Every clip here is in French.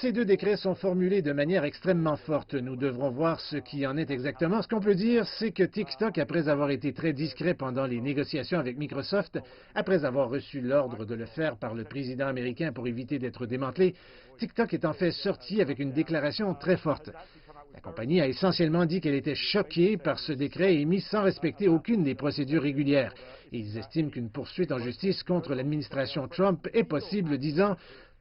Ces deux décrets sont formulés de manière extrêmement forte. Nous devrons voir ce qui en est exactement. Ce qu'on peut dire, c'est que TikTok, après avoir été très discret pendant les négociations avec Microsoft, après avoir reçu l'ordre de le faire par le président américain pour éviter d'être démantelé, TikTok est en fait sorti avec une déclaration très forte. La compagnie a essentiellement dit qu'elle était choquée par ce décret émis sans respecter aucune des procédures régulières. Et ils estiment qu'une poursuite en justice contre l'administration Trump est possible, disant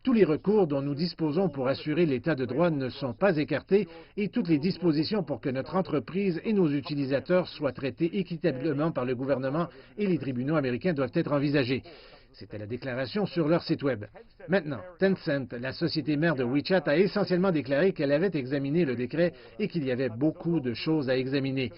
tous les recours dont nous disposons pour assurer l'état de droit ne sont pas écartés et toutes les dispositions pour que notre entreprise et nos utilisateurs soient traités équitablement par le gouvernement et les tribunaux américains doivent être envisagées. C'était la déclaration sur leur site Web. Maintenant, Tencent, la société mère de WeChat, a essentiellement déclaré qu'elle avait examiné le décret et qu'il y avait beaucoup de choses à examiner.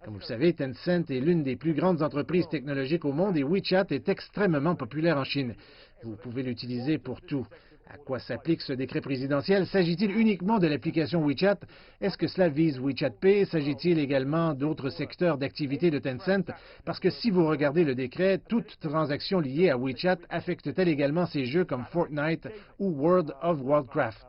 Comme vous le savez, Tencent est l'une des plus grandes entreprises technologiques au monde et WeChat est extrêmement populaire en Chine. Vous pouvez l'utiliser pour tout. À quoi s'applique ce décret présidentiel? S'agit-il uniquement de l'application WeChat? Est-ce que cela vise WeChat Pay? S'agit-il également d'autres secteurs d'activité de Tencent? Parce que si vous regardez le décret, toute transaction liée à WeChat affecte-t-elle également ces jeux comme Fortnite ou World of Warcraft?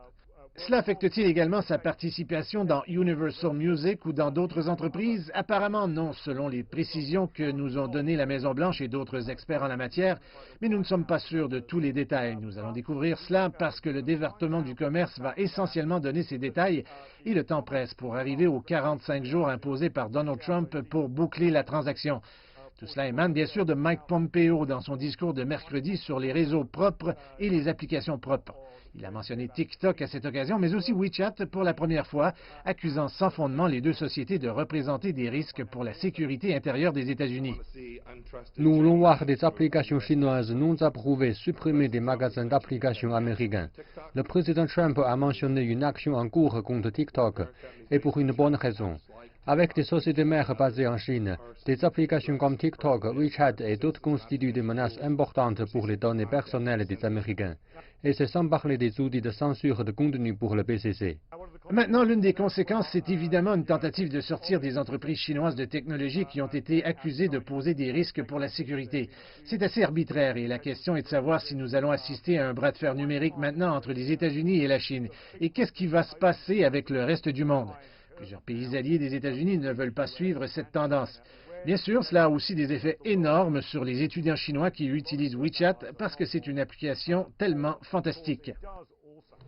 Cela affecte-t-il également sa participation dans Universal Music ou dans d'autres entreprises? Apparemment non, selon les précisions que nous ont données la Maison-Blanche et d'autres experts en la matière, mais nous ne sommes pas sûrs de tous les détails. Nous allons découvrir cela parce que le département du commerce va essentiellement donner ces détails et le temps presse pour arriver aux 45 jours imposés par Donald Trump pour boucler la transaction. Tout cela émane bien sûr de Mike Pompeo dans son discours de mercredi sur les réseaux propres et les applications propres. Il a mentionné TikTok à cette occasion, mais aussi WeChat pour la première fois, accusant sans fondement les deux sociétés de représenter des risques pour la sécurité intérieure des États-Unis. Nous voulons voir des applications chinoises non approuvées supprimer des magasins d'applications américains. Le président Trump a mentionné une action en cours contre TikTok, et pour une bonne raison. Avec des sociétés mères basées en Chine, des applications comme TikTok, WeChat et d'autres constituent des menaces importantes pour les données personnelles des Américains. Et c'est sans parler des outils de censure de contenu pour le PCC. Maintenant, l'une des conséquences, c'est évidemment une tentative de sortir des entreprises chinoises de technologie qui ont été accusées de poser des risques pour la sécurité. C'est assez arbitraire et la question est de savoir si nous allons assister à un bras de fer numérique maintenant entre les États-Unis et la Chine. Et qu'est-ce qui va se passer avec le reste du monde? Plusieurs pays alliés des États-Unis ne veulent pas suivre cette tendance. Bien sûr, cela a aussi des effets énormes sur les étudiants chinois qui utilisent WeChat parce que c'est une application tellement fantastique.